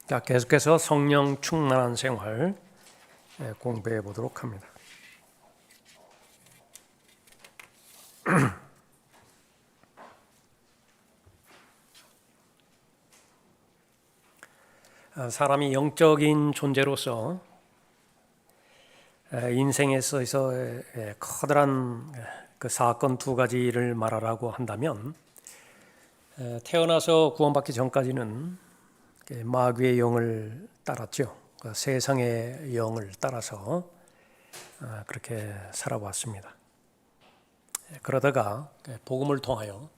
자, 계속해서 성령 충만한 생활 공부해 보도록 합니다. 사람이 영적인 존재로서 인생에 있어서 커다란 그 사건 두 가지를 말하라고 한다면, 태어나서 구원받기 전까지는 마귀의 영을 따랐죠. 그 세상의 영을 따라서 그렇게 살아왔습니다. 그러다가 복음을 통하여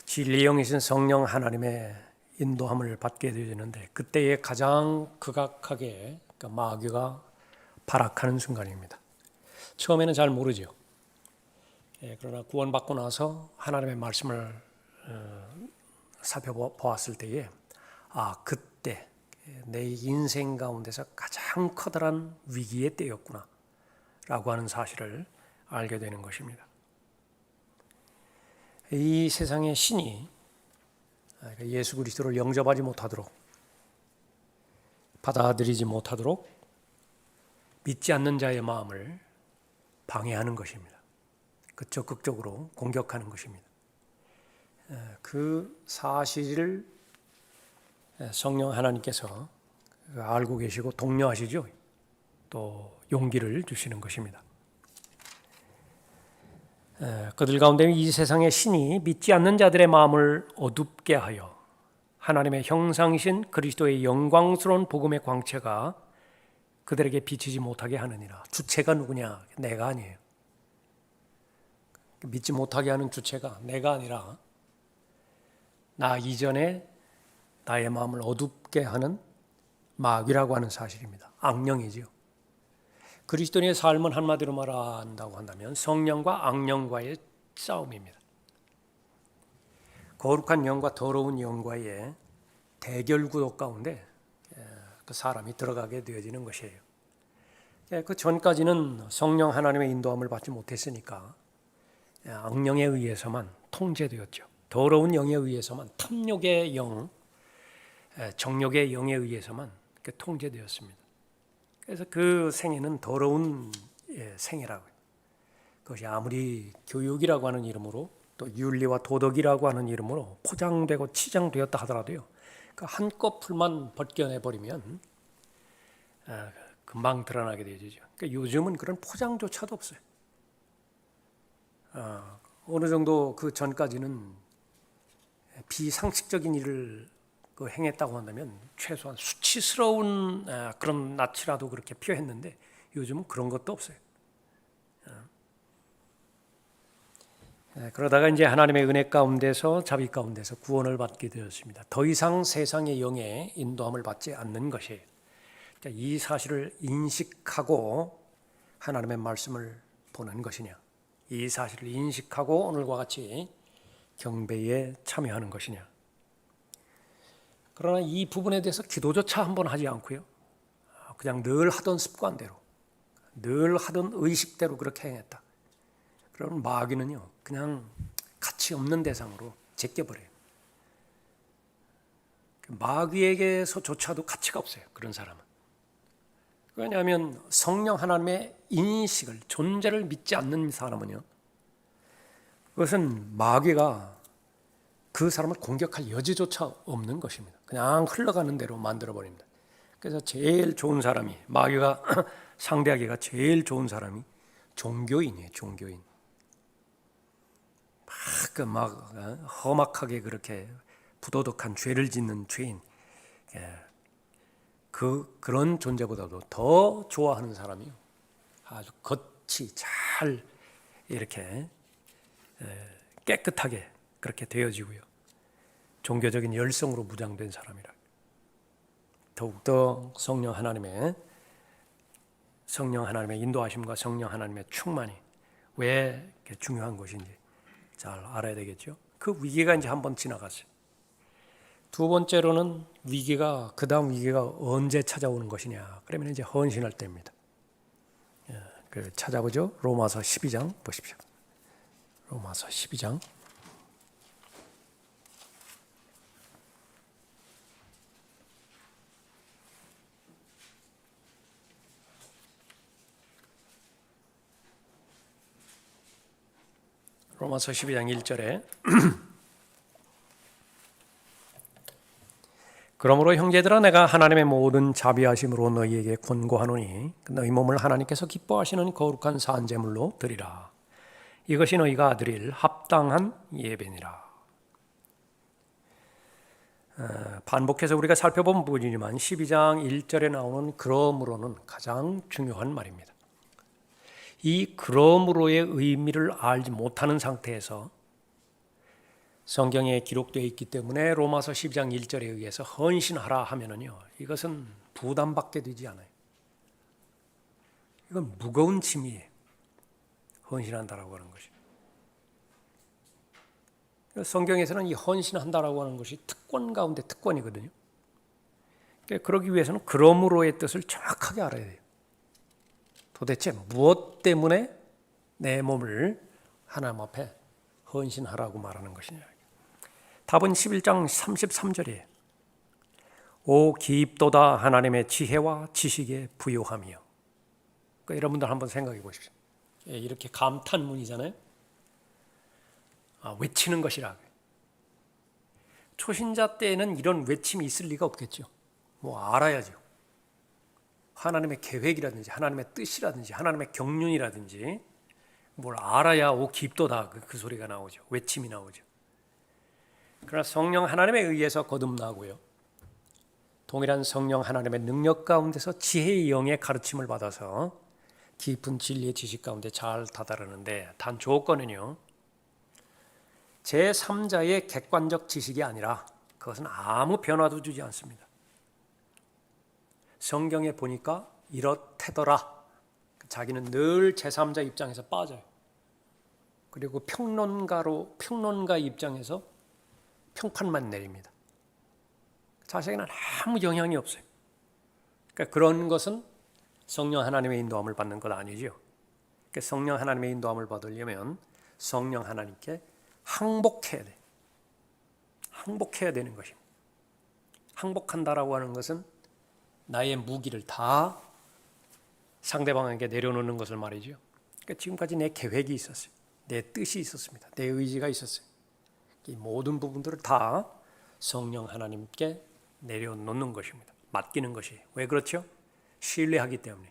진리의 영이신 성령 하나님의 인도함을 받게 되는데, 그때에 가장 극악하게 마귀가 발악하는 순간입니다. 처음에는 잘 모르죠. 그러나 구원받고 나서 하나님의 말씀을 살펴보았을 때에 그때 내 인생 가운데서 가장 커다란 위기의 때였구나 라고 하는 사실을 알게 되는 것입니다. 이 세상의 신이 예수 그리스도를 영접하지 못하도록, 받아들이지 못하도록 믿지 않는 자의 마음을 방해하는 것입니다. 적극적으로 공격하는 것입니다. 그 사실을 성령 하나님께서 알고 계시고 독려하시죠. 또 용기를 주시는 것입니다. 그들 가운데 이 세상의 신이 믿지 않는 자들의 마음을 어둡게 하여 하나님의 형상이신 그리스도의 영광스러운 복음의 광채가 그들에게 비치지 못하게 하느니라. 주체가 누구냐? 내가 아니에요. 믿지 못하게 하는 주체가 내가 아니라 나 이전에 나의 마음을 어둡게 하는 마귀라고 하는 사실입니다. 악령이지요. 그리스도인의 삶은 한마디로 말한다고 한다면 성령과 악령과의 싸움입니다. 거룩한 영과 더러운 영과의 대결 구도 가운데 그 사람이 들어가게 되어지는 것이에요. 그 전까지는 성령 하나님의 인도함을 받지 못했으니까 악령에 의해서만 통제되었죠. 더러운 영에 의해서만, 탐욕의 영, 정욕의 영에 의해서만 통제되었습니다. 그래서 그 생애는 더러운 생애라고 해요. 그것이 아무리 교육이라고 하는 이름으로 또 윤리와 도덕이라고 하는 이름으로 포장되고 치장되었다 하더라도요, 그 한꺼풀만 벗겨내버리면 금방 드러나게 되죠. 그러니까 요즘은 그런 포장조차도 없어요. 어느 정도 그 전까지는 비상식적인 일을 행했다고 한다면 최소한 수치스러운 그런 낯이라도 그렇게 표했는데, 요즘은 그런 것도 없어요. 그러다가 이제 하나님의 은혜 가운데서, 자비 가운데서 구원을 받게 되었습니다. 더 이상 세상의 영에 인도함을 받지 않는 것이에요. 이 사실을 인식하고 하나님의 말씀을 보는 것이냐, 이 사실을 인식하고 오늘과 같이 경배에 참여하는 것이냐. 그러나 이 부분에 대해서 기도조차 한번 하지 않고요, 그냥 늘 하던 습관대로, 늘 하던 의식대로 그렇게 행했다. 그러면 마귀는요, 그냥 가치 없는 대상으로 제껴버려요. 마귀에게서조차도 가치가 없어요, 그런 사람은. 왜냐하면 성령 하나님의 인식을, 존재를 믿지 않는 사람은요, 그것은 마귀가 그 사람을 공격할 여지조차 없는 것입니다. 그냥 흘러가는 대로 만들어버립니다. 그래서 제일 좋은 사람이, 마귀가 상대하기가 제일 좋은 사람이 종교인이에요. 종교인. 험악하게 그렇게 부도덕한 죄를 짓는 죄인, 그런 존재보다도 더 좋아하는 사람이요, 아주 겉이 잘 이렇게 깨끗하게 그렇게 되어지고요, 종교적인 열성으로 무장된 사람이라. 더욱더 성령 하나님의 인도하심과 성령 하나님의 충만이 왜 중요한 것인지 잘 알아야 되겠죠. 그 위기가 이제 한번 지나갔어요. 두 번째로는 그 다음 위기가 언제 찾아오는 것이냐. 그러면 이제 헌신할 때입니다. 찾아보죠. 로마서 12장 보십시오. 로마서 12장. 로마서 12장 1절에 그러므로 형제들아 내가 하나님의 모든 자비하심으로 너희에게 권고하노니 너희 몸을 하나님께서 기뻐하시는 거룩한 산제물로 드리라. 이것이 너희가 드릴 합당한 예배니라. 반복해서 우리가 살펴본 부분이지만 12장 1절에 나오는 그러므로는 가장 중요한 말입니다. 이 그러므로의 의미를 알지 못하는 상태에서 성경에 기록되어 있기 때문에 로마서 12장 1절에 의해서 헌신하라 하면은요, 이것은 부담받게 되지 않아요. 이건 무거운 짐이에요. 헌신한다라고 하는 것이. 성경에서는 이 헌신한다라고 하는 것이 특권 가운데 특권이거든요. 그러기 위해서는 그러므로의 뜻을 정확하게 알아야 돼요. 도대체 무엇 때문에 내 몸을 하나님 앞에 헌신하라고 말하는 것이냐. 답은 11장 33절이에요. 오 기입도다 하나님의 지혜와 지식의 부요함이요. 그러니까 여러분들 한번 생각해 보십시오. 이렇게 감탄문이잖아요. 외치는 것이라. 초신자 때에는 이런 외침이 있을 리가 없겠죠. 뭐 알아야죠. 하나님의 계획이라든지 하나님의 뜻이라든지 하나님의 경륜이라든지 뭘 알아야 오 기입도다 그 소리가 나오죠. 외침이 나오죠. 그러나 성령 하나님에 의해서 거듭나고요. 동일한 성령 하나님의 능력 가운데서 지혜의 영의 가르침을 받아서 깊은 진리의 지식 가운데 잘 다다르는데 단 조건은요. 제3자의 객관적 지식이 아니라 그것은 아무 변화도 주지 않습니다. 성경에 보니까 이렇대더라. 자기는 늘 제3자 입장에서 빠져요. 그리고 평론가 입장에서 평판만 내립니다. 자세에는 아무 영향이 없어요. 그러니까 그런 것은 성령 하나님의 인도함을 받는 것 아니죠. 그러니까 성령 하나님의 인도함을 받으려면 성령 하나님께 항복해야 돼. 항복해야 되는 것입니다. 항복한다라고 하는 것은 나의 무기를 다 상대방에게 내려놓는 것을 말이죠. 그러니까 지금까지 내 계획이 있었어요. 내 뜻이 있었습니다. 내 의지가 있었어요. 이 모든 부분들을 다 성령 하나님께 내려놓는 것입니다. 맡기는 것이. 왜 그렇죠? 신뢰하기 때문에.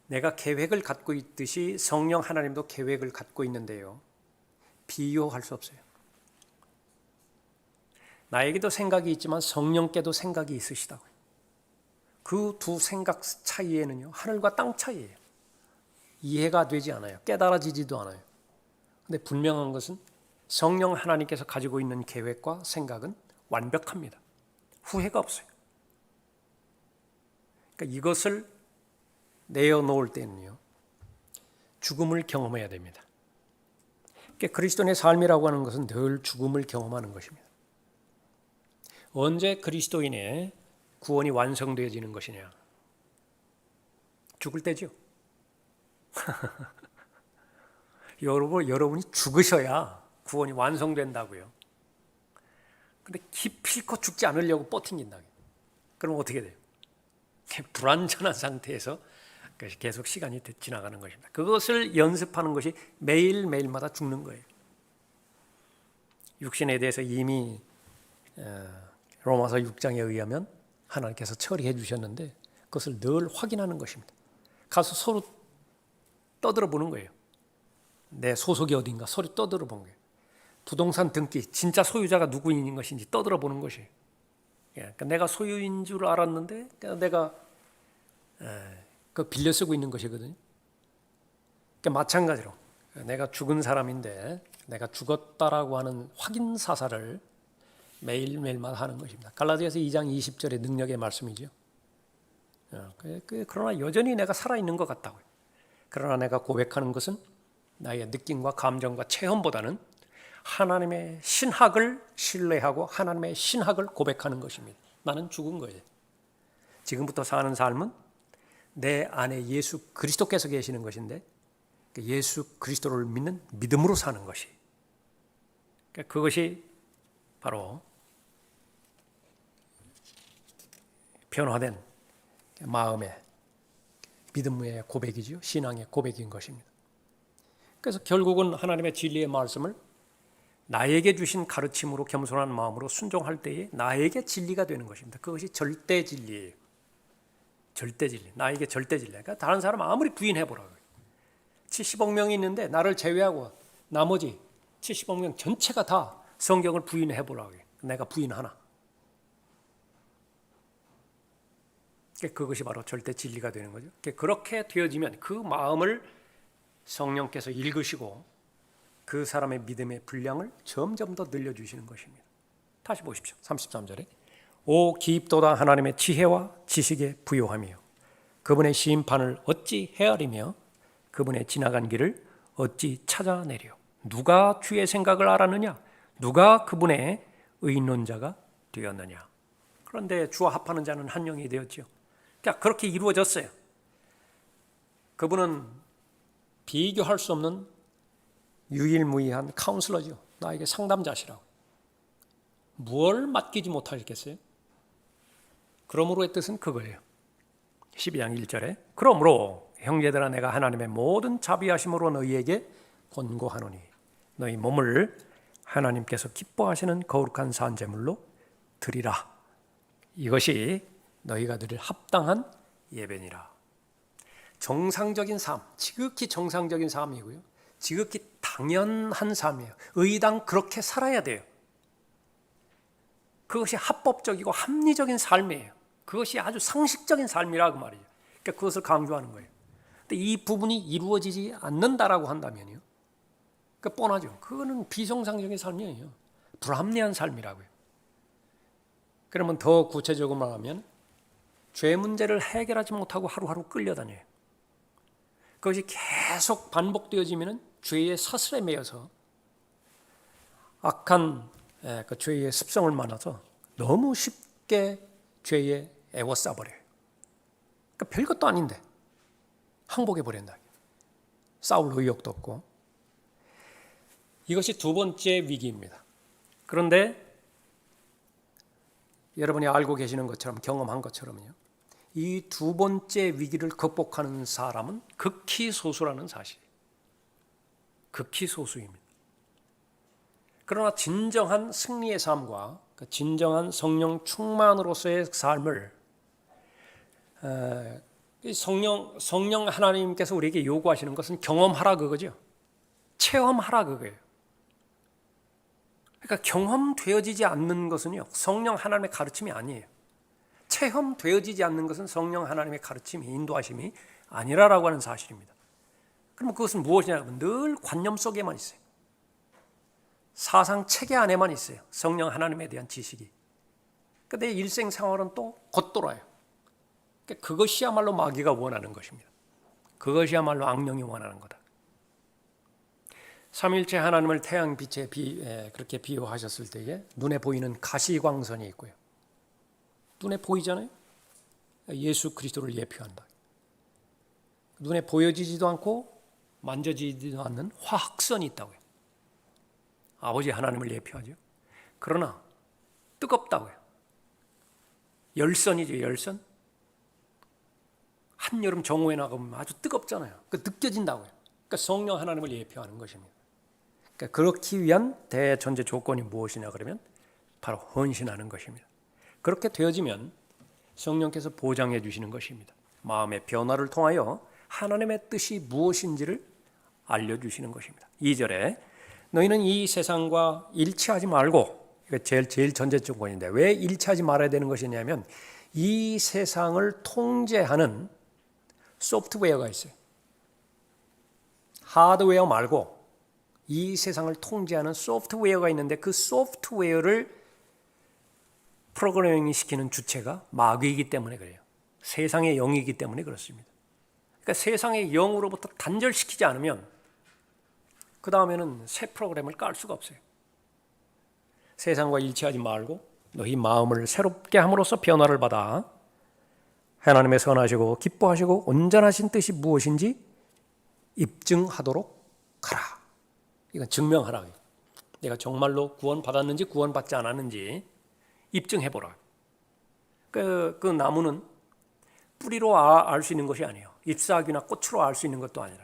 내가 계획을 갖고 있듯이 성령 하나님도 계획을 갖고 있는데요. 비교할 수 없어요. 나에게도 생각이 있지만 성령께도 생각이 있으시다고요. 그 두 생각 차이에는요. 하늘과 땅 차이예요. 이해가 되지 않아요. 깨달아지지도 않아요. 근데 분명한 것은 성령 하나님께서 가지고 있는 계획과 생각은 완벽합니다. 후회가 없어요. 그러니까 이것을 내어놓을 때는요. 죽음을 경험해야 됩니다. 그러니까 그리스도인의 삶이라고 하는 것은 늘 죽음을 경험하는 것입니다. 언제 그리스도인의 구원이 완성되어지는 것이냐? 죽을 때죠. 여러분이 죽으셔야 구원이 완성된다고요. 근데 기필코 죽지 않으려고 버팅긴다. 그럼 어떻게 돼요? 불완전한 상태에서 계속 시간이 지나가는 것입니다. 그것을 연습하는 것이 매일매일마다 죽는 거예요. 육신에 대해서 이미 로마서 6장에 의하면 하나님께서 처리해 주셨는데 그것을 늘 확인하는 것입니다. 가서 서로 떠들어 보는 거예요. 내 소속이 어딘가 서로 떠들어 보는 거예요. 부동산 등기 진짜 소유자가 누구인 것인지 떠들어 보는 것이에요. 그러니까 내가 소유인 줄 알았는데 내가 그 빌려 쓰고 있는 것이거든요. 그러니까 마찬가지로 내가 죽은 사람인데 내가 죽었다라고 하는 확인 사살을 매일매일마다 하는 것입니다. 갈라디아서 2장 20절의 능력의 말씀이죠. 그러나 여전히 내가 살아있는 것 같다고요. 그러나 내가 고백하는 것은 나의 느낌과 감정과 체험보다는 하나님의 신학을 신뢰하고 하나님의 신학을 고백하는 것입니다. 나는 죽은 거예요. 지금부터 사는 삶은 내 안에 예수 그리스도께서 계시는 것인데 예수 그리스도를 믿는 믿음으로 사는 것이. 그것이 바로 변화된 마음의 믿음의 고백이죠. 신앙의 고백인 것입니다. 그래서 결국은 하나님의 진리의 말씀을 나에게 주신 가르침으로 겸손한 마음으로 순종할 때에 나에게 진리가 되는 것입니다. 그것이 절대 진리예요. 절대 진리. 나에게 절대 진리. 그러니까 다른 사람 아무리 부인해보라고요. 70억 명이 있는데 나를 제외하고 나머지 70억 명 전체가 다 성경을 부인해보라고요. 내가 부인하나. 그것이 바로 절대 진리가 되는 거죠. 그렇게 되어지면 그 마음을 성령께서 읽으시고 그 사람의 믿음의 분량을 점점 더 늘려주시는 것입니다. 다시 보십시오. 33절에 오 기입도다 하나님의 지혜와 지식에 부요하며 그분의 심판을 어찌 헤아리며 그분의 지나간 길을 어찌 찾아내려 누가 주의 생각을 알았느냐 누가 그분의 의논자가 되었느냐. 그런데 주와 합하는 자는 한 영이 되었죠. 그러니까 그렇게 이루어졌어요. 그분은 비교할 수 없는 유일무이한 카운슬러죠. 나에게 상담자시라고. 뭘 맡기지 못하겠어요? 그러므로의 뜻은 그거예요. 12장 1절에 그러므로 형제들아 내가 하나님의 모든 자비하심으로 너희에게 권고하노니 너희 몸을 하나님께서 기뻐하시는 거룩한 산제물로 드리라. 이것이 너희가 드릴 합당한 예배니라. 정상적인 삶, 지극히 정상적인 삶이고요. 지극히 당연한 삶이에요. 의당 그렇게 살아야 돼요. 그것이 합법적이고 합리적인 삶이에요. 그것이 아주 상식적인 삶이라고 말이에요. 그러니까 그것을 강조하는 거예요. 근데 이 부분이 이루어지지 않는다라고 한다면요. 그러니까 뻔하죠. 그거는 비정상적인 삶이에요. 불합리한 삶이라고요. 그러면 더 구체적으로 말하면 죄 문제를 해결하지 못하고 하루하루 끌려다녀요. 그것이 계속 반복되어지면 죄의 사슬에 매여서 악한 그 죄의 습성을 만나서 너무 쉽게 죄에 애워싸버려요. 그러니까 별것도 아닌데 항복해버린다. 싸울 의욕도 없고. 이것이 두 번째 위기입니다. 그런데 여러분이 알고 계시는 것처럼 경험한 것처럼요. 이 두 번째 위기를 극복하는 사람은 극히 소수라는 사실이에요. 극히 소수입니다. 그러나 진정한 승리의 삶과 진정한 성령 충만으로서의 삶을 성령 하나님께서 우리에게 요구하시는 것은 경험하라 그거죠. 체험하라 그거예요. 그러니까 경험되어지지 않는 것은요, 성령 하나님의 가르침이 아니에요. 체험되어지지 않는 것은 성령 하나님의 가르침이 인도하심이 아니라라고 하는 사실입니다. 그러면 그것은 무엇이냐면 늘 관념 속에만 있어요. 사상 체계 안에만 있어요. 성령 하나님에 대한 지식이. 그런데 내 일생생활은 또 겉돌아요. 그것이야말로 마귀가 원하는 것입니다. 그것이야말로 악령이 원하는 거다. 삼일체 하나님을 태양빛에 그렇게 비유하셨을 때에 눈에 보이는 가시광선이 있고요. 눈에 보이잖아요. 예수 그리스도를 예표한다. 눈에 보여지지도 않고 만져지지도 않는 화학선이 있다고요. 아버지 하나님을 예표하죠. 그러나 뜨겁다고요. 열선이죠, 열선. 한여름 정오에 나가면 아주 뜨겁잖아요. 느껴진다고요. 그러니까 성령 하나님을 예표하는 것입니다. 그러니까 그렇기 위한 대전제 조건이 무엇이냐 그러면 바로 헌신하는 것입니다. 그렇게 되어지면 성령께서 보장해 주시는 것입니다. 마음의 변화를 통하여 하나님의 뜻이 무엇인지를 알려주시는 것입니다. 2절에 너희는 이 세상과 일치하지 말고, 이거 제일 전제 조건인데 왜 일치하지 말아야 되는 것이냐면 이 세상을 통제하는 소프트웨어가 있어요. 하드웨어 말고 이 세상을 통제하는 소프트웨어가 있는데 그 소프트웨어를 프로그래밍 시키는 주체가 마귀이기 때문에 그래요. 세상의 영이기 때문에 그렇습니다. 그러니까 세상의 영으로부터 단절시키지 않으면 그 다음에는 새 프로그램을 깔 수가 없어요. 세상과 일치하지 말고 너희 마음을 새롭게 함으로써 변화를 받아 하나님의 선하시고 기뻐하시고 온전하신 뜻이 무엇인지 입증하도록 하라. 이건 증명하라. 내가 정말로 구원받았는지 구원받지 않았는지 입증해보라. 그 나무는 뿌리로 알 수 있는 것이 아니에요. 잎사귀나 꽃으로 알 수 있는 것도 아니라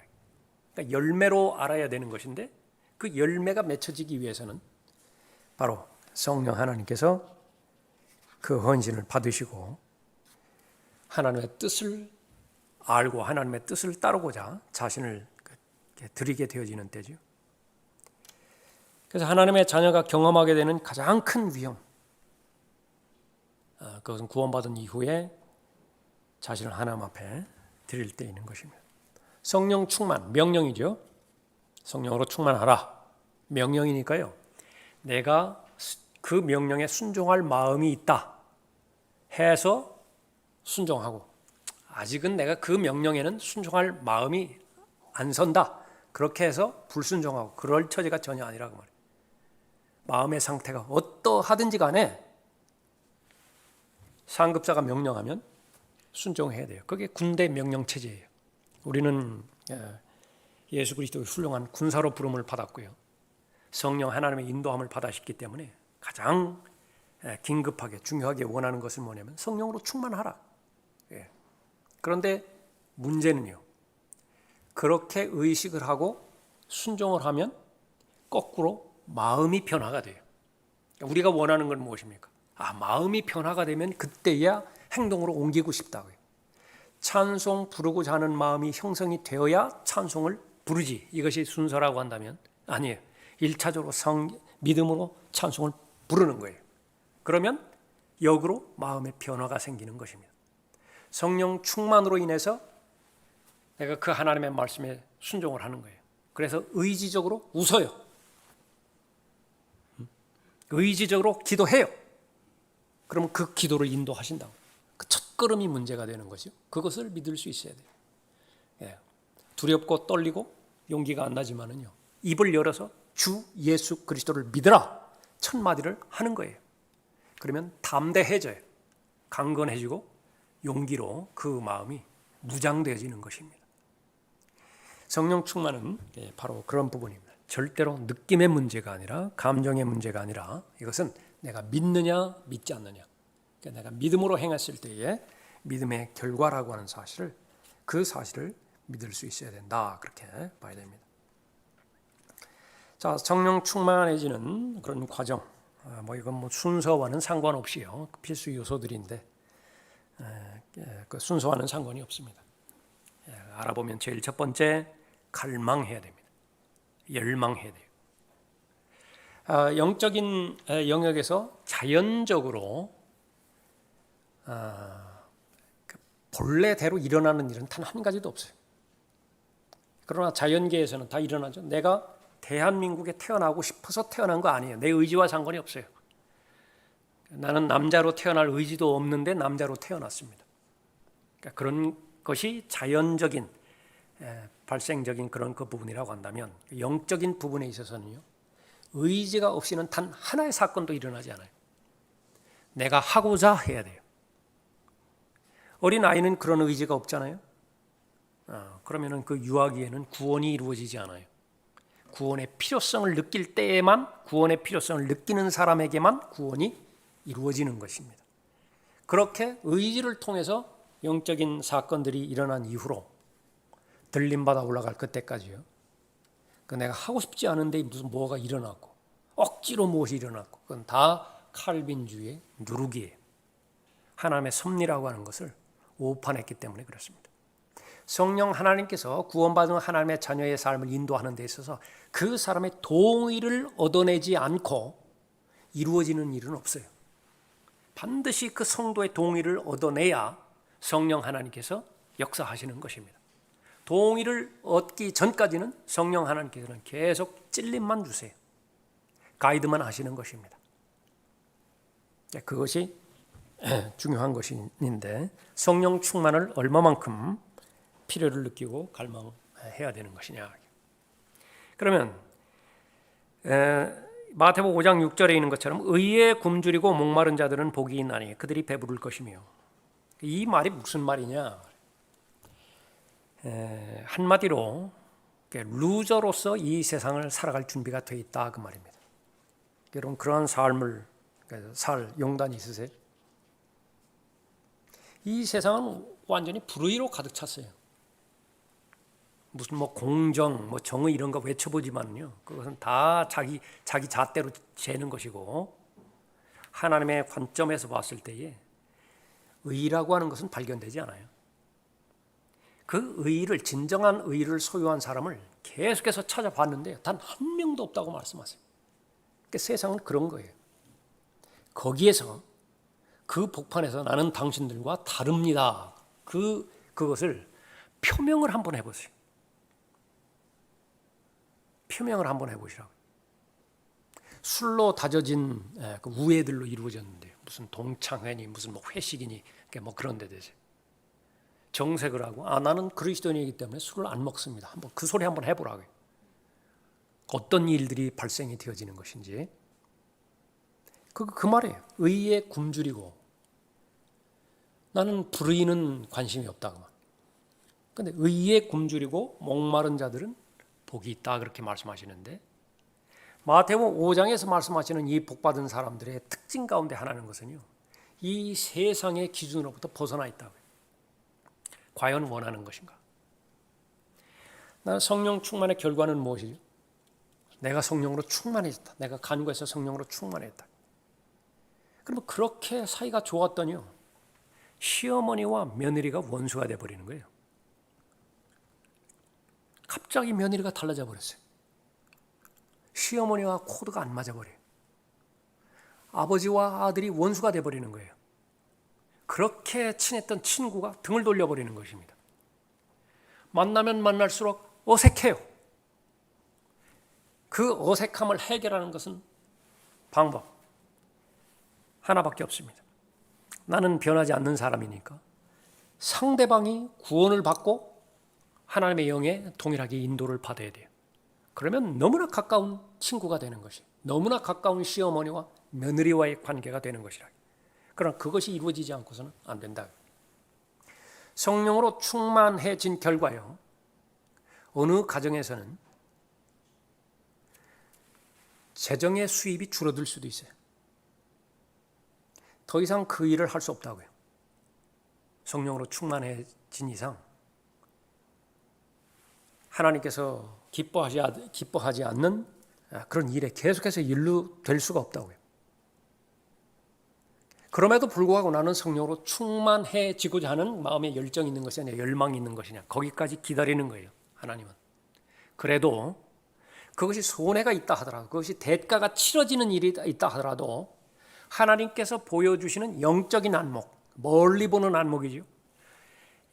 그러니까 열매로 알아야 되는 것인데 그 열매가 맺혀지기 위해서는 바로 성령 하나님께서 그 헌신을 받으시고 하나님의 뜻을 알고 하나님의 뜻을 따르고자 자신을 드리게 되어지는 때죠. 그래서 하나님의 자녀가 경험하게 되는 가장 큰 위험, 그것은 구원받은 이후에 자신을 하나님 앞에 드릴 때 있는 것입니다. 성령 충만, 명령이죠. 성령으로 충만하라. 명령이니까요. 내가 그 명령에 순종할 마음이 있다 해서 순종하고, 아직은 내가 그 명령에는 순종할 마음이 안 선다, 그렇게 해서 불순종하고 그럴 처지가 전혀 아니라고 말해요. 마음의 상태가 어떠하든지 간에 상급자가 명령하면 순종해야 돼요. 그게 군대 명령 체제예요. 우리는 예수 그리스도의 훌륭한 군사로 부름을 받았고요. 성령 하나님의 인도함을 받았기 때문에 가장 긴급하게 중요하게 원하는 것은 뭐냐면 성령으로 충만하라. 그런데 문제는요, 그렇게 의식을 하고 순종을 하면 거꾸로 마음이 변화가 돼요. 우리가 원하는 건 무엇입니까? 마음이 변화가 되면 그때야 행동으로 옮기고 싶다고요. 찬송 부르고자 하는 마음이 형성이 되어야 찬송을 부르지, 이것이 순서라고 한다면 아니에요. 1차적으로 믿음으로 찬송을 부르는 거예요. 그러면 역으로 마음의 변화가 생기는 것입니다. 성령 충만으로 인해서 내가 그 하나님의 말씀에 순종을 하는 거예요. 그래서 의지적으로 웃어요. 의지적으로 기도해요. 그러면 그 기도를 인도하신다고. 그 첫걸음이 문제가 되는 거죠. 그것을 믿을 수 있어야 돼요. 두렵고 떨리고 용기가 안 나지만은요, 입을 열어서 주 예수 그리스도를 믿으라 첫 마디를 하는 거예요. 그러면 담대해져요. 강건해지고 용기로 그 마음이 무장되어지는 것입니다. 성령 충만은 바로 그런 부분입니다. 절대로 느낌의 문제가 아니라 감정의 문제가 아니라 이것은 내가 믿느냐 믿지 않느냐, 그러니까 내가 믿음으로 행했을 때의 믿음의 결과라고 하는 사실을, 그 사실을 믿을 수 있어야 된다, 그렇게 봐야 됩니다. 자, 성령 충만해지는 그런 과정, 이건 순서와는 상관없이요, 필수 요소들인데 그 순서와는 상관이 없습니다. 알아보면 제일 첫 번째, 갈망해야 됩니다. 열망해야 돼요. 영적인 영역에서 자연적으로 본래대로 일어나는 일은 단 한 가지도 없어요. 그러나 자연계에서는 다 일어나죠. 내가 대한민국에 태어나고 싶어서 태어난 거 아니에요. 내 의지와 상관이 없어요. 나는 남자로 태어날 의지도 없는데 남자로 태어났습니다. 그러니까 그런 것이 자연적인 발생적인 그런 그 부분이라고 한다면, 영적인 부분에 있어서는요, 의지가 없이는 단 하나의 사건도 일어나지 않아요. 내가 하고자 해야 돼요. 어린 아이는 그런 의지가 없잖아요. 그러면은 그 유아기에는 구원이 이루어지지 않아요. 구원의 필요성을 느낄 때에만, 구원의 필요성을 느끼는 사람에게만 구원이 이루어지는 것입니다. 그렇게 의지를 통해서 영적인 사건들이 일어난 이후로 들림받아 올라갈 그때까지요, 내가 하고 싶지 않은데 무슨 뭐가 일어났고 억지로 무엇이 일어났고, 그건 다 칼빈주의의 누룩이에요. 하나님의 섭리라고 하는 것을 오판했기 때문에 그렇습니다. 성령 하나님께서 구원받은 하나님의 자녀의 삶을 인도하는 데 있어서 그 사람의 동의를 얻어내지 않고 이루어지는 일은 없어요. 반드시 그 성도의 동의를 얻어내야 성령 하나님께서 역사하시는 것입니다. 동의를 얻기 전까지는 성령 하나님께서는 계속 찔림만 주세요. 가이드만 하시는 것입니다. 그것이 중요한 것인데, 성령 충만을 얼마만큼 필요를 느끼고 갈망해야 되는 것이냐. 그러면 마태복음 5장 6절에 있는 것처럼 의에 굶주리고 목마른 자들은 복이 있나니 그들이 배부를 것이며, 이 말이 무슨 말이냐? 한마디로 루저로서 이 세상을 살아갈 준비가 돼 있다, 그 말입니다. 여러분, 그러한 삶을 살 용단이 있으세요? 이 세상은 완전히 불의로 가득 찼어요. 무슨 뭐 공정, 뭐 정의 이런 거 외쳐보지만요, 그것은 다 자기 잣대로 재는 것이고, 하나님의 관점에서 봤을 때에 의라고 하는 것은 발견되지 않아요. 그 의를, 진정한 의를 소유한 사람을 계속해서 찾아봤는데 단 한 명도 없다고 말씀하세요. 그러니까 세상은 그런 거예요. 거기에서 그 복판에서 나는 당신들과 다릅니다. 그것을 표명을 한번 해보세요. 표명을 한번 해보시라고. 술로 다져진 그 우애들로 이루어졌는데 무슨 동창회니 무슨 뭐 회식이니 뭐 그런 데 되세요. 정색을 하고 나는 그리스도인이기 때문에 술을 안 먹습니다. 한번 그 소리 한번 해보라고요. 어떤 일들이 발생이 되어지는 것인지. 그 말이에요. 의에 굶주리고 나는 불의는 관심이 없다고. 그런데 의에 굶주리고 목마른 자들은 복이 있다 그렇게 말씀하시는데, 마태복음 5장에서 말씀하시는 이 복받은 사람들의 특징 가운데 하나는 것은요, 이 세상의 기준으로부터 벗어나 있다고요. 과연 원하는 것인가? 나는 성령 충만의 결과는 무엇이죠? 내가 성령으로 충만해졌다. 내가 간구해서 성령으로 충만했다. 그러면 그렇게 사이가 좋았더니요, 시어머니와 며느리가 원수가 돼버리는 거예요. 갑자기 며느리가 달라져 버렸어요. 시어머니와 코드가 안 맞아버려요. 아버지와 아들이 원수가 돼버리는 거예요. 그렇게 친했던 친구가 등을 돌려버리는 것입니다. 만나면 만날수록 어색해요. 그 어색함을 해결하는 것은 방법 하나밖에 없습니다. 나는 변하지 않는 사람이니까 상대방이 구원을 받고 하나님의 영에 동일하게 인도를 받아야 돼요. 그러면 너무나 가까운 친구가 되는 것이, 너무나 가까운 시어머니와 며느리와의 관계가 되는 것이라. 그러나 그것이 이루어지지 않고서는 안 된다. 성령으로 충만해진 결과요, 어느 가정에서는 재정의 수입이 줄어들 수도 있어요. 더 이상 그 일을 할 수 없다고요. 성령으로 충만해진 이상 하나님께서 기뻐하지 않는 그런 일에 계속해서 연루될 수가 없다고요. 그럼에도 불구하고 나는 성령으로 충만해지고자 하는 마음의 열정이 있는 것이 아니라 열망이 있는 것이냐, 거기까지 기다리는 거예요. 하나님은. 그래도 그것이 손해가 있다 하더라도, 그것이 대가가 치러지는 일이 있다 하더라도 하나님께서 보여주시는 영적인 안목, 멀리 보는 안목이죠.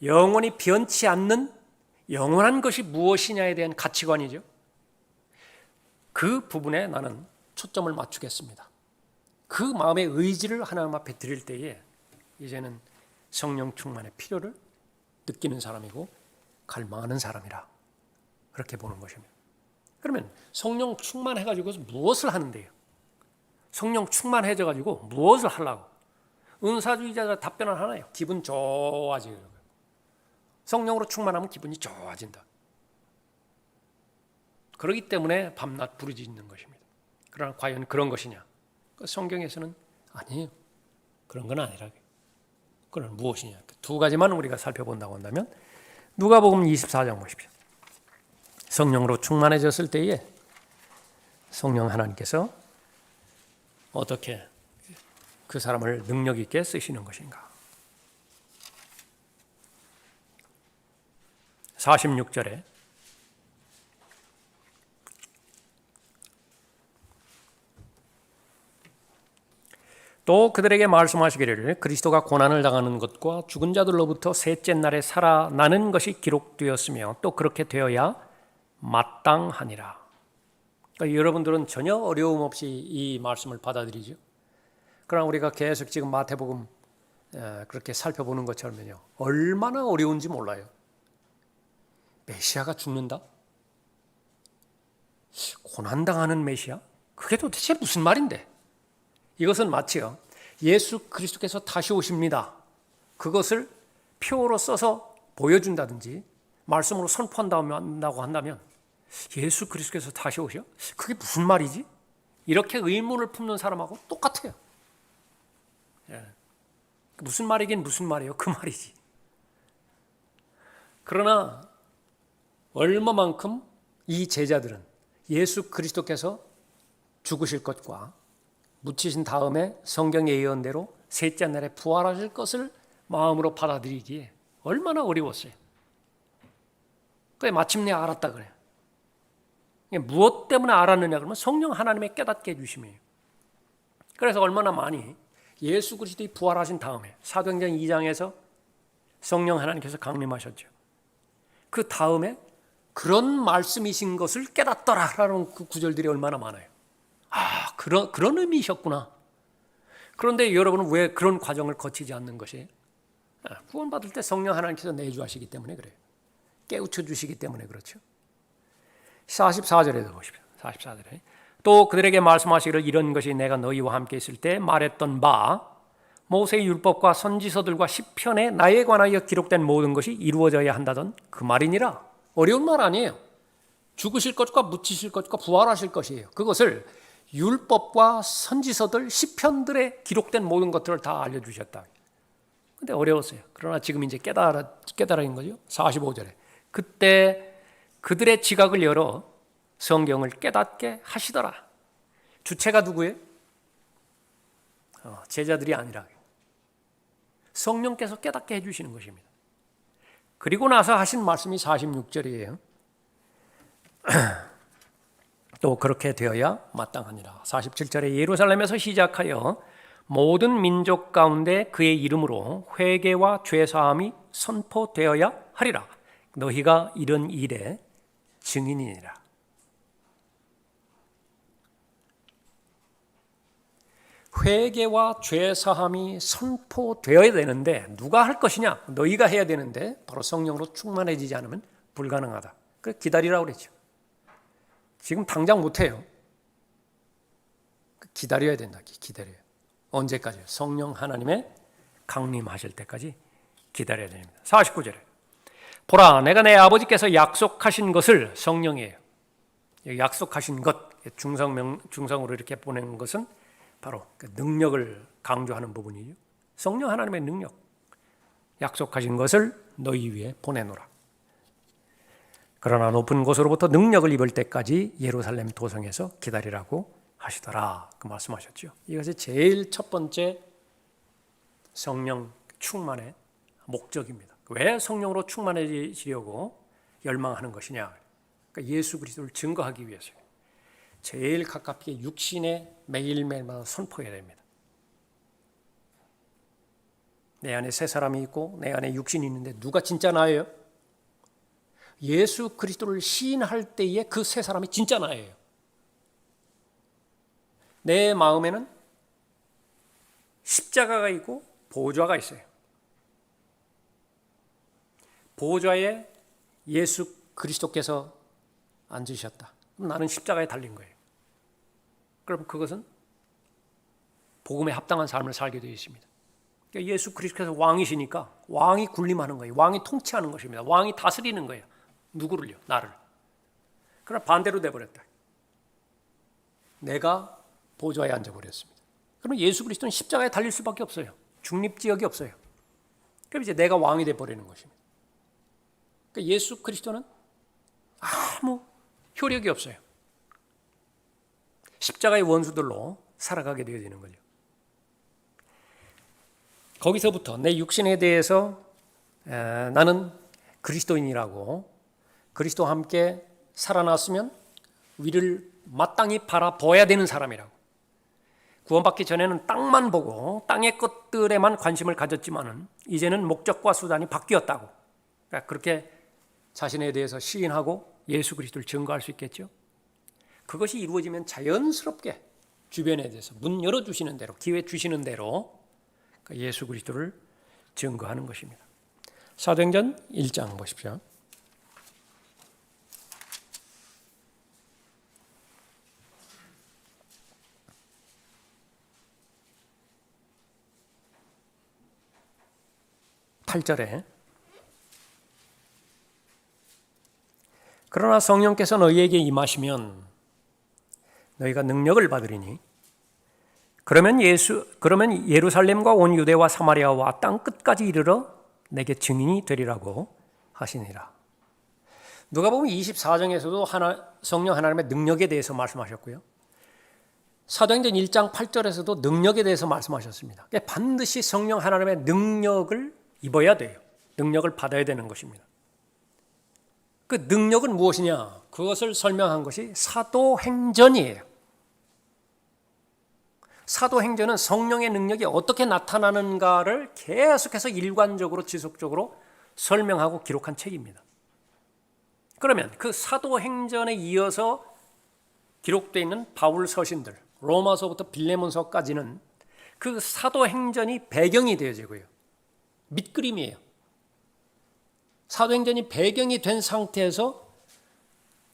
영원히 변치 않는 영원한 것이 무엇이냐에 대한 가치관이죠. 그 부분에 나는 초점을 맞추겠습니다. 그 마음의 의지를 하나님 앞에 드릴 때에 이제는 성령 충만의 필요를 느끼는 사람이고 갈망하는 사람이라 그렇게 보는 것입니다. 그러면 성령 충만해가지고 무엇을 하는데요? 성령 충만해져가지고 무엇을 하려고? 은사주의자들 답변은 하나예요. 기분 좋아지려고. 성령으로 충만하면 기분이 좋아진다. 그렇기 때문에 밤낮 부르짖는 것입니다. 그러나 과연 그런 것이냐? 성경에서는 아니에요. 그런 건 아니라고요. 그건 무엇이냐? 두 가지만 우리가 살펴본다고 한다면 누가복음 24장 보십시오. 성령으로 충만해졌을 때에 성령 하나님께서 어떻게 그 사람을 능력 있게 쓰시는 것인가? 46절에 또 그들에게 말씀하시기를 그리스도가 고난을 당하는 것과 죽은 자들로부터 셋째 날에 살아나는 것이 기록되었으며 또 그렇게 되어야 마땅하니라. 그러니까 여러분들은 전혀 어려움 없이 이 말씀을 받아들이죠. 그러나 우리가 계속 지금 마태복음 그렇게 살펴보는 것처럼요, 얼마나 어려운지 몰라요. 메시아가 죽는다? 고난당하는 메시아? 그게 도대체 무슨 말인데? 이것은 마치요, 예수 그리스도께서 다시 오십니다. 그것을 표로 써서 보여준다든지 말씀으로 선포한다고 한다면 예수 그리스도께서 다시 오셔? 그게 무슨 말이지? 이렇게 의문을 품는 사람하고 똑같아요. 무슨 말이긴 무슨 말이에요? 그 말이지. 그러나 얼마만큼 이 제자들은 예수 그리스도께서 죽으실 것과 묻히신 다음에 성경의 예언대로 셋째 날에 부활하실 것을 마음으로 받아들이기에 얼마나 어려웠어요. 그래 마침내 알았다 그래요. 무엇 때문에 알았느냐 그러면 성령 하나님의 깨닫게 해주심이에요. 그래서 얼마나 많이 예수 그리스도의 부활하신 다음에 사도행전 2장에서 성령 하나님께서 강림하셨죠. 그 다음에 그런 말씀이신 것을 깨닫더라라는 그 구절들이 얼마나 많아요. 아, 그런 의미이셨구나. 그런데 여러분은 왜 그런 과정을 거치지 않는 것이에요? 구원받을 때 성령 하나님께서 내주하시기 때문에 그래요. 깨우쳐 주시기 때문에 그렇죠. 44절에도 보십시오. 44절에 또 그들에게 말씀하시기를 이런 것이 내가 너희와 함께 있을 때 말했던 바 모세의 율법과 선지서들과 시편에 나에 관하여 기록된 모든 것이 이루어져야 한다던 그 말이니라. 어려운 말 아니에요. 죽으실 것과 묻히실 것과 부활하실 것이에요. 그것을 율법과 선지서들, 시편들에 기록된 모든 것들을 다 알려주셨다. 근데 어려웠어요. 그러나 지금 이제 깨달은 거죠. 45절에 그때 그들의 지각을 열어 성경을 깨닫게 하시더라. 주체가 누구예요? 제자들이 아니라 성령께서 깨닫게 해주시는 것입니다. 그리고 나서 하신 말씀이 46절이에요. 또 그렇게 되어야 마땅하니라. 47절에 예루살렘에서 시작하여 모든 민족 가운데 그의 이름으로 회개와 죄사함이 선포되어야 하리라. 너희가 이런 일의 증인이니라. 회개와 죄사함이 선포되어야 되는데 누가 할 것이냐? 너희가 해야 되는데 바로 성령으로 충만해지지 않으면 불가능하다. 그래서 기다리라고 그랬죠. 지금 당장 못해요. 기다려야 된다. 기다려요. 언제까지요? 성령 하나님의 강림하실 때까지 기다려야 됩니다. 49절에 보라 내가 내 아버지께서 약속하신 것을 성령이에요. 약속하신 것 중성으로 이렇게 보낸 것은 바로 그 능력을 강조하는 부분이죠. 성령 하나님의 능력 약속하신 것을 너희 위에 보내노라. 그러나 높은 곳으로부터 능력을 입을 때까지 예루살렘 도성에서 기다리라고 하시더라. 그 말씀하셨죠. 이것이 제일 첫 번째 성령 충만의 목적입니다. 왜 성령으로 충만해지려고 열망하는 것이냐? 그러니까 예수 그리스도를 증거하기 위해서요. 제일 가깝게 육신에 매일매일마다 선포해야 됩니다. 내 안에 새 사람이 있고 내 안에 육신이 있는데 누가 진짜 나예요? 예수 그리스도를 시인할 때에 그 새 사람이 진짜 나예요. 내 마음에는 십자가가 있고 보좌가 있어요. 보좌에 예수 그리스도께서 앉으셨다. 나는 십자가에 달린 거예요. 그럼 그것은 복음에 합당한 삶을 살게 되어 있습니다. 그러니까 예수 그리스도께서 왕이시니까 왕이 군림하는 거예요. 왕이 통치하는 것입니다. 왕이 다스리는 거예요. 누구를요? 나를. 그러나 반대로 돼버렸다. 내가 보좌에 앉아버렸습니다. 그럼 예수 그리스도는 십자가에 달릴 수밖에 없어요. 중립지역이 없어요. 그럼 이제 내가 왕이 돼버리는 것입니다. 그러니까 예수 그리스도는 아무 효력이 없어요. 십자가의 원수들로 살아가게 되어지는 거죠. 거기서부터 내 육신에 대해서 나는 그리스도인이라고 그리스도와 함께 살아났으면 위를 마땅히 바라보아야 되는 사람이라고. 구원받기 전에는 땅만 보고 땅의 것들에만 관심을 가졌지만은 이제는 목적과 수단이 바뀌었다고. 그러니까 그렇게 자신에 대해서 시인하고 예수 그리스도를 증거할 수 있겠죠. 그것이 이루어지면 자연스럽게 주변에 대해서 문 열어주시는 대로 기회 주시는 대로 예수 그리스도를 증거하는 것입니다. 사도행전 1장 보십시오. (8절에) 그러나 성령께서 너희에게 임하시면 너희가 능력을 받으리니 그러면 예루살렘과 온 유대와 사마리아와 땅 끝까지 이르러 내게 증인이 되리라고 하시니라. 누가복음 24장에서도 성령 하나님의 능력에 대해서 말씀하셨고요. 사도행전 1장 8절에서도 능력에 대해서 말씀하셨습니다. 반드시 성령 하나님의 능력을 입어야 돼요. 능력을 받아야 되는 것입니다. 그 능력은 무엇이냐? 그것을 설명한 것이 사도행전이에요. 사도행전은 성령의 능력이 어떻게 나타나는가를 계속해서 일관적으로 지속적으로 설명하고 기록한 책입니다. 그러면 그 사도행전에 이어서 기록되어 있는 바울 서신들, 로마서부터 빌레몬서까지는 그 사도행전이 배경이 되어지고요. 밑그림이에요. 사도행전이 배경이 된 상태에서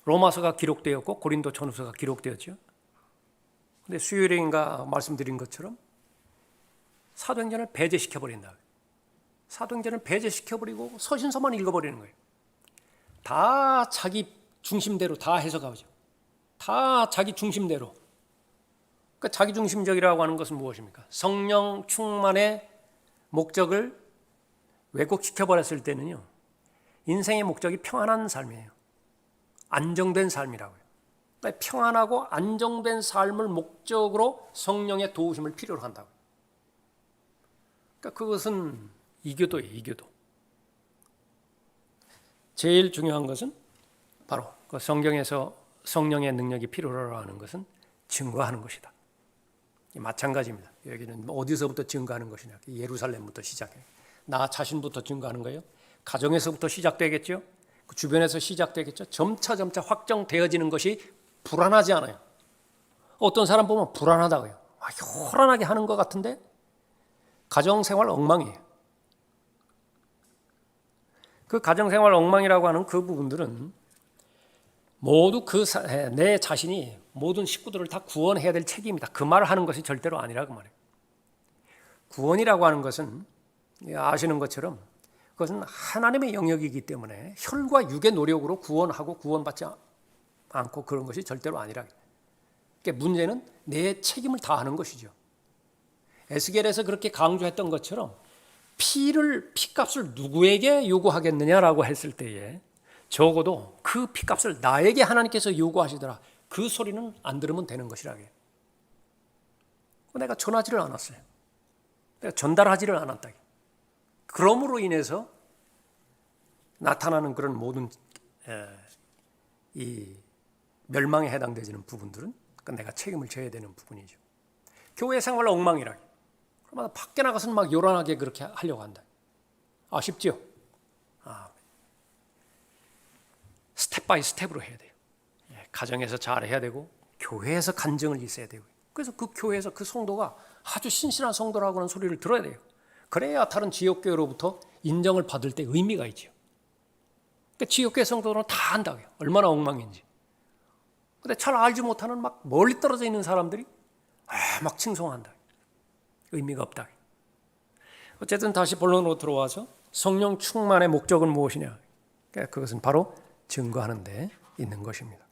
로마서가 기록되었고 고린도전후서가 기록되었죠. 근데 수요일인가 말씀드린 것처럼 사도행전을 배제시켜버린다. 사도행전을 배제시켜버리고 서신서만 읽어버리는 거예요. 다 자기 중심대로 다 해석하죠. 다 자기 중심대로. 그러니까 자기 중심적이라고 하는 것은 무엇입니까? 성령 충만의 목적을 왜곡시켜버렸을 때는요, 인생의 목적이 평안한 삶이에요. 안정된 삶이라고요. 그러니까 평안하고 안정된 삶을 목적으로 성령의 도우심을 필요로 한다고. 그러니까 그것은 이교도예요, 이교도. 제일 중요한 것은 바로 그 성경에서 성령의 능력이 필요로 하는 것은 증거하는 것이다. 마찬가지입니다. 여기는 어디서부터 증거하는 것이냐? 예루살렘부터 시작해. 나 자신부터 증거하는 거예요. 가정에서부터 시작되겠죠. 그 주변에서 시작되겠죠. 점차 확정되어지는 것이 불안하지 않아요. 어떤 사람 보면 불안하다고요. 요란하게 하는 것 같은데 가정생활 엉망이에요. 그 가정생활 엉망이라고 하는 그 부분들은 모두 내 자신이 모든 식구들을 다 구원해야 될 책임이다. 그 말을 하는 것이 절대로 아니라고 말해요. 구원이라고 하는 것은 아시는 것처럼 그것은 하나님의 영역이기 때문에 혈과 육의 노력으로 구원하고 구원받지 않고 그런 것이 절대로 아니라. 그러니까 문제는 내 책임을 다하는 것이죠. 에스겔에서 그렇게 강조했던 것처럼 피값을 누구에게 요구하겠느냐라고 했을 때에 적어도 그 피값을 나에게 하나님께서 요구하시더라. 그 소리는 안 들으면 되는 것이라고요. 내가 전하지를 않았어요. 내가 전달하지를 않았다. 그러므로 인해서 나타나는 그런 모든 이 멸망에 해당되는 부분들은 내가 책임을 져야 되는 부분이죠. 교회 생활 엉망이라. 그러면 밖에 나가서는 막 요란하게 그렇게 하려고 한다. 아쉽죠? 스텝 바이 스텝으로 해야 돼요. 가정에서 잘 해야 되고 교회에서 간증을 있어야 되고 그래서 그 교회에서 그 성도가 아주 신실한 성도라고 하는 소리를 들어야 돼요. 그래야 다른 지역교회로부터 인정을 받을 때 의미가 있죠. 그러니까 지역교회 성도들은 다 안다고요. 얼마나 엉망인지. 근데 잘 알지 못하는 막 멀리 떨어져 있는 사람들이 막 칭송한다. 의미가 없다. 어쨌든 다시 본론으로 들어와서 성령 충만의 목적은 무엇이냐? 그러니까 그것은 바로 증거하는 데 있는 것입니다.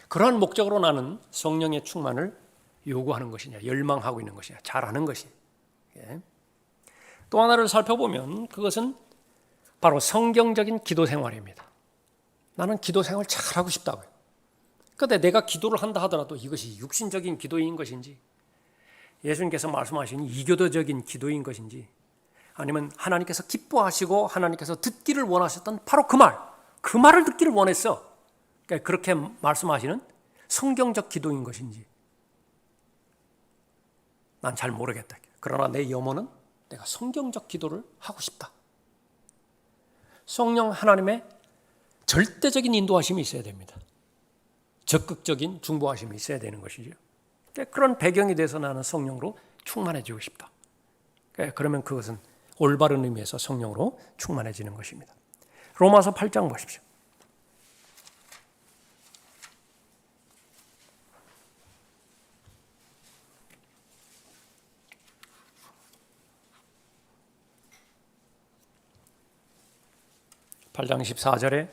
그러한 목적으로 나는 성령의 충만을 요구하는 것이냐, 열망하고 있는 것이냐, 잘하는 것이. 또 하나를 살펴보면 그것은 바로 성경적인 기도 생활입니다. 나는 기도 생활 잘하고 싶다고요. 그런데 내가 기도를 한다 하더라도 이것이 육신적인 기도인 것인지 예수님께서 말씀하신 이교도적인 기도인 것인지 아니면 하나님께서 기뻐하시고 하나님께서 듣기를 원하셨던 바로 그 말을 듣기를 원했어. 그러니까 그렇게 말씀하시는 성경적 기도인 것인지 난 잘 모르겠다. 그러나 내 염원은 내가 성경적 기도를 하고 싶다. 성령 하나님의 절대적인 인도하심이 있어야 됩니다. 적극적인 중보하심이 있어야 되는 것이죠. 그런 배경이 돼서 나는 성령으로 충만해지고 싶다. 그러면 그것은 올바른 의미에서 성령으로 충만해지는 것입니다. 로마서 8장 보십시오. (8장 14절에)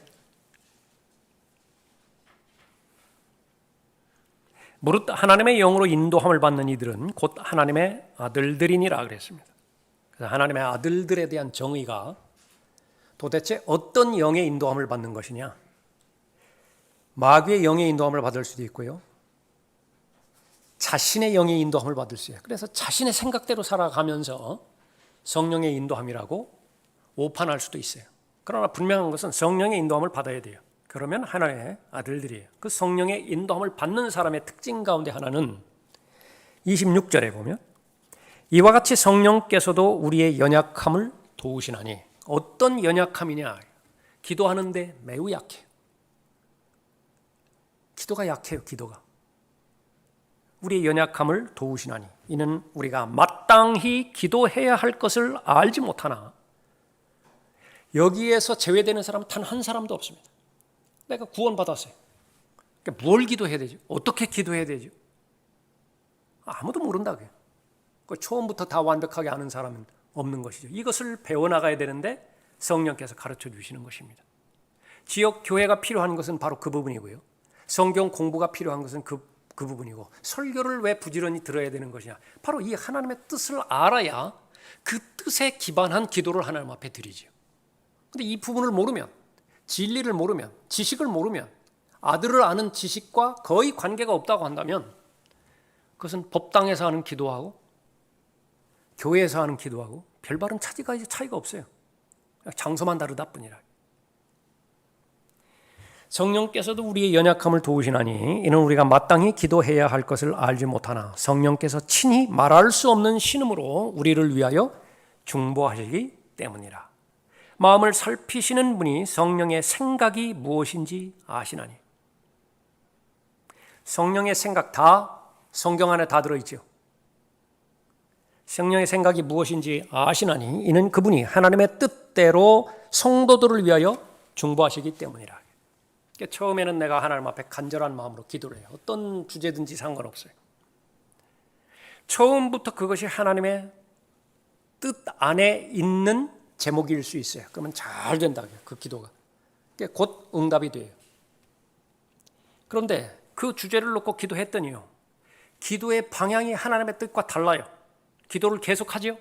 무릇 하나님의 영으로 인도함을 받는 이들은 곧 하나님의 아들들이니라 그랬습니다. 그래서 하나님의 아들들에 대한 정의가 도대체 어떤 영의 인도함을 받는 것이냐? 마귀의 영의 인도함을 받을 수도 있고요. 자신의 영의 인도함을 받을 수 있어요. 그래서 자신의 생각대로 살아가면서 성령의 인도함이라고 오판할 수도 있어요. 그러나 분명한 것은 성령의 인도함을 받아야 돼요. 그러면 하나의 아들들이에요. 그 성령의 인도함을 받는 사람의 특징 가운데 하나는 26절에 보면 이와 같이 성령께서도 우리의 연약함을 도우시나니, 어떤 연약함이냐? 기도하는데 매우 약해요. 기도가 약해요. 기도가. 우리의 연약함을 도우시나니 이는 우리가 마땅히 기도해야 할 것을 알지 못하나. 여기에서 제외되는 사람은 단 한 사람도 없습니다. 내가 구원받았어요. 그러니까 뭘 기도해야 되죠? 어떻게 기도해야 되죠? 아무도 모른다고요. 처음부터 다 완벽하게 아는 사람은 없는 것이죠. 이것을 배워나가야 되는데 성령께서 가르쳐 주시는 것입니다. 지역 교회가 필요한 것은 바로 그 부분이고요. 성경 공부가 필요한 것은 그 부분이고, 설교를 왜 부지런히 들어야 되는 것이냐? 바로 이 하나님의 뜻을 알아야 그 뜻에 기반한 기도를 하나님 앞에 드리죠. 근데 이 부분을 모르면, 진리를 모르면, 지식을 모르면, 아들을 아는 지식과 거의 관계가 없다고 한다면 그것은 법당에서 하는 기도하고 교회에서 하는 기도하고 별다른 차이가 없어요. 장소만 다르다 뿐이라. 성령께서도 우리의 연약함을 도우시나니 이는 우리가 마땅히 기도해야 할 것을 알지 못하나 성령께서 친히 말할 수 없는 신음으로 우리를 위하여 중보하시기 때문이라. 마음을 살피시는 분이 성령의 생각이 무엇인지 아시나니. 성령의 생각 다 성경 안에 다 들어있죠. 성령의 생각이 무엇인지 아시나니 이는 그분이 하나님의 뜻대로 성도들을 위하여 중보하시기 때문이라. 그러니까 처음에는 내가 하나님 앞에 간절한 마음으로 기도를 해요. 어떤 주제든지 상관없어요. 처음부터 그것이 하나님의 뜻 안에 있는 제목일 수 있어요. 그러면 잘 된다고요. 그 기도가. 곧 응답이 돼요. 그런데 그 주제를 놓고 기도했더니요, 기도의 방향이 하나님의 뜻과 달라요. 기도를 계속하죠.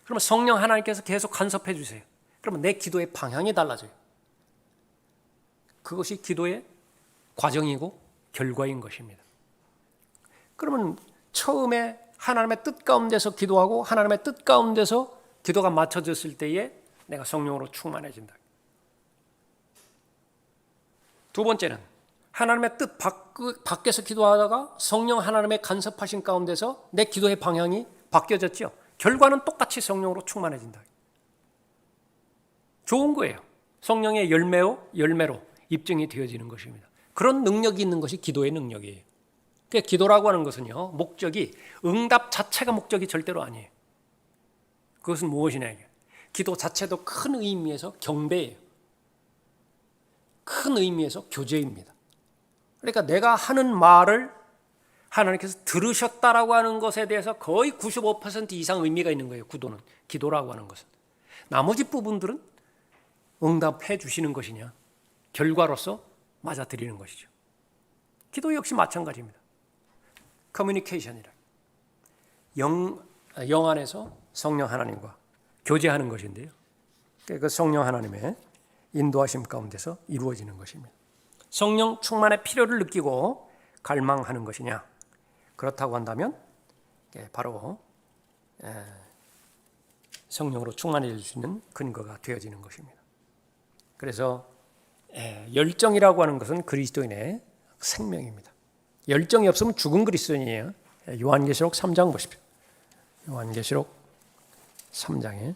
그러면 성령 하나님께서 계속 간섭해 주세요. 그러면 내 기도의 방향이 달라져요. 그것이 기도의 과정이고 결과인 것입니다. 그러면 처음에 하나님의 뜻 가운데서 기도하고 하나님의 뜻 가운데서 기도가 맞춰졌을 때에 내가 성령으로 충만해진다. 두 번째는 하나님의 뜻 밖에서 기도하다가 성령 하나님의 간섭하신 가운데서 내 기도의 방향이 바뀌어졌죠. 결과는 똑같이 성령으로 충만해진다. 좋은 거예요. 성령의 열매로 입증이 되어지는 것입니다. 그런 능력이 있는 것이 기도의 능력이에요. 그러니까 기도라고 하는 것은요, 목적이 응답 자체가 목적이 절대로 아니에요. 그것은 무엇이냐? 기도 자체도 큰 의미에서 경배예요. 큰 의미에서 교제입니다. 그러니까 내가 하는 말을 하나님께서 들으셨다라고 하는 것에 대해서 거의 95% 이상 의미가 있는 거예요. 기도라고 하는 것은. 나머지 부분들은 응답해 주시는 것이냐, 결과로서 맞아들이는 것이죠. 기도 역시 마찬가지입니다. 커뮤니케이션이라. 영 안에서 성령 하나님과 교제하는 것인데요. 그 성령 하나님의 인도하심 가운데서 이루어지는 것입니다. 성령 충만의 필요를 느끼고 갈망하는 것이냐? 그렇다고 한다면 바로 성령으로 충만해질 수 있는 근거가 되어지는 것입니다. 그래서 열정이라고 하는 것은 그리스도인의 생명입니다. 열정이 없으면 죽은 그리스도인이에요. 요한계시록 3장 보십시오. 요한계시록 3장에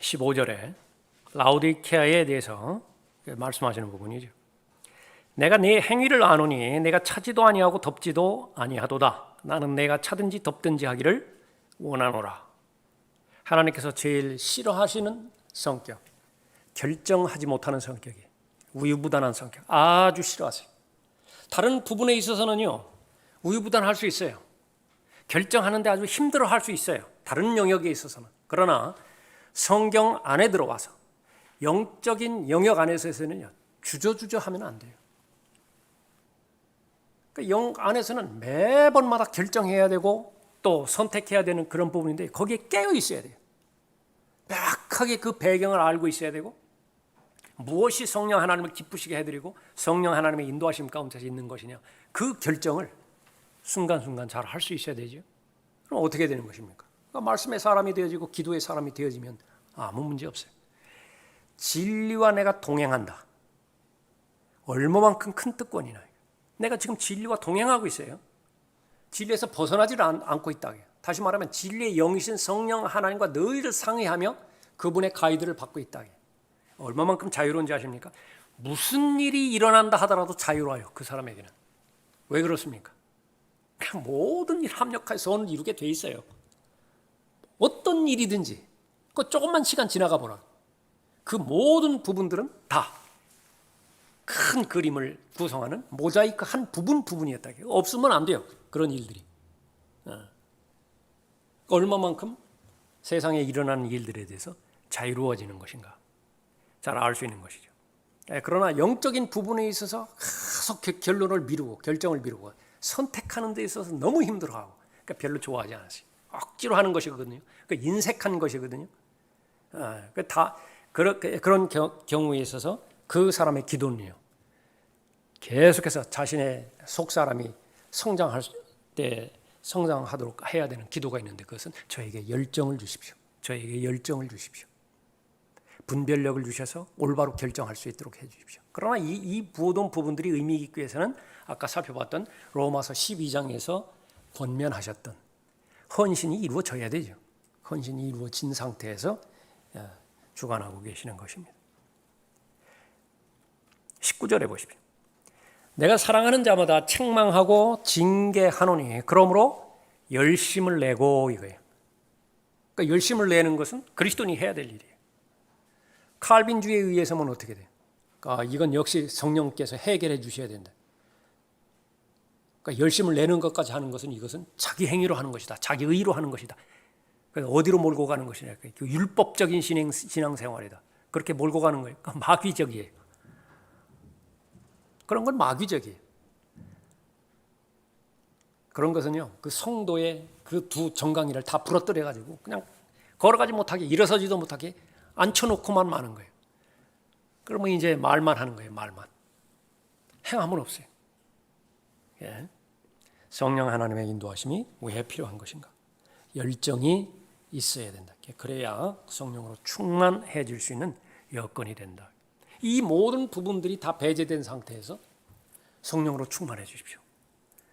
15절에 라오디케아에 대해서 말씀하시는 부분이죠. 내가 네 행위를 아노니 내가 차지도 아니하고 덮지도 아니하도다. 나는 내가 차든지 덮든지 하기를 원하노라. 하나님께서 제일 싫어하시는 성격, 결정하지 못하는 성격이 우유부단한 성격, 아주 싫어하세요. 다른 부분에 있어서는요, 우유부단할 수 있어요. 결정하는데 아주 힘들어할 수 있어요. 다른 영역에 있어서는. 그러나 성경 안에 들어와서 영적인 영역 안에서는요, 주저주저 하면 안 돼요. 그 영 안에서는 매번마다 결정해야 되고 또 선택해야 되는 그런 부분인데 거기에 깨어 있어야 돼요. 명확하게 그 배경을 알고 있어야 되고 무엇이 성령 하나님을 기쁘시게 해드리고 성령 하나님의 인도하심 가운데서 있는 것이냐 그 결정을 순간순간 잘 할 수 있어야 되죠. 그럼 어떻게 되는 것입니까? 그러니까 말씀의 사람이 되어지고 기도의 사람이 되어지면 아무 문제 없어요. 진리와 내가 동행한다. 얼마만큼 큰 특권이나. 내가 지금 진리와 동행하고 있어요. 진리에서 벗어나지 않고 있다. 다시 말하면 진리의 영이신 성령 하나님과 늘 상의하며 그분의 가이드를 받고 있다. 얼마만큼 자유로운지 아십니까? 무슨 일이 일어난다 하더라도 자유로워요. 그 사람에게는. 왜 그렇습니까? 그냥 모든 일 합력하여 선을 이루게 돼 있어요. 어떤 일이든지 그 조금만 시간 지나가 보라. 그 모든 부분들은 다 큰 그림을 구성하는 모자이크 한 부분이었다. 없으면 안 돼요. 그런 일들이. 얼마만큼 세상에 일어나는 일들에 대해서 자유로워지는 것인가. 잘 알 수 있는 것이죠. 그러나 영적인 부분에 있어서 계속 결론을 미루고 결정을 미루고 선택하는 데 있어서 너무 힘들어하고 그러니까 별로 좋아하지 않았어요. 억지로 하는 것이거든요. 그러니까 인색한 것이거든요. 다 그런 경우에 있어서 그 사람의 기도는요. 계속해서 자신의 속사람이 성장하도록 해야 되는 기도가 있는데 그것은 저에게 열정을 주십시오. 저에게 열정을 주십시오. 분별력을 주셔서 올바로 결정할 수 있도록 해 주십시오. 그러나 이 모든 부분들이 의미 있기 위해서는 아까 살펴봤던 로마서 12장에서 권면하셨던 헌신이 이루어져야 되죠. 헌신이 이루어진 상태에서 주관하고 계시는 것입니다. 19절에 보십시오. 내가 사랑하는 자마다 책망하고 징계하노니 그러므로 열심을 내고 이거예요. 그러니까 열심을 내는 것은 그리스도인이 해야 될 일이에요. 칼빈주의에 의해서는 어떻게 돼요? 그러니까 이건 역시 성령께서 해결해 주셔야 된다. 그러니까 열심을 내는 것까지 하는 것은 이것은 자기 행위로 하는 것이다. 자기 의로 하는 것이다. 그러니까 어디로 몰고 가는 것이냐? 율법적인 신앙생활이다. 그렇게 몰고 가는 거예요. 그러니까 마귀적이에요. 그런 건 마귀적이에요. 그런 것은요, 그 성도의 그 두 정강이를 다 부러뜨려가지고 그냥 걸어가지 못하게, 일어서지도 못하게 앉혀놓고만 마는 거예요. 그러면 이제 말만 하는 거예요, 말만. 행함은 없어요. 예. 성령 하나님의 인도하심이 왜 필요한 것인가? 열정이 있어야 된다. 그래야 성령으로 충만해질 수 있는 여건이 된다. 이 모든 부분들이 다 배제된 상태에서 성령으로 충만해 주십시오.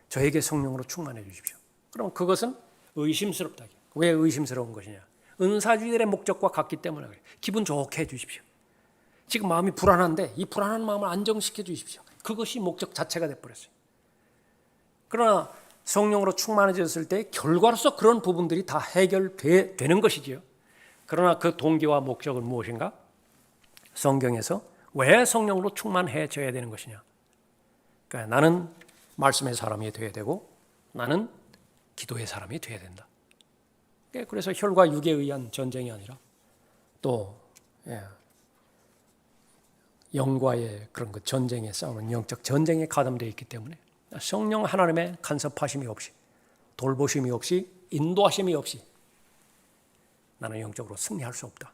저에게 성령으로 충만해 주십시오. 그럼 그것은 의심스럽다. 왜 의심스러운 것이냐? 은사주일의 목적과 같기 때문에 그래요. 기분 좋게 해 주십시오. 지금 마음이 불안한데 이 불안한 마음을 안정시켜 주십시오. 그것이 목적 자체가 돼버렸어요. 그러나 성령으로 충만해졌을 때 결과로서 그런 부분들이 다 해결되는 것이지요. 그러나 그 동기와 목적은 무엇인가? 성경에서 왜 성령으로 충만해져야 되는 것이냐? 그러니까 나는 말씀의 사람이 되어야 되고 나는 기도의 사람이 되어야 된다. 그래서 혈과 육에 의한 전쟁이 아니라 또 영과의 그런 그 전쟁에 싸우는 영적 전쟁에 가담되어 있기 때문에 성령 하나님의 간섭하심이 없이 돌보심이 없이 인도하심이 없이 나는 영적으로 승리할 수 없다.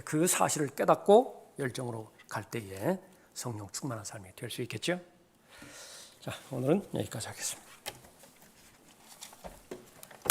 그 사실을 깨닫고 열정으로 갈 때에 성령 충만한 삶이 될 수 있겠죠. 자, 오늘은 여기까지 하겠습니다.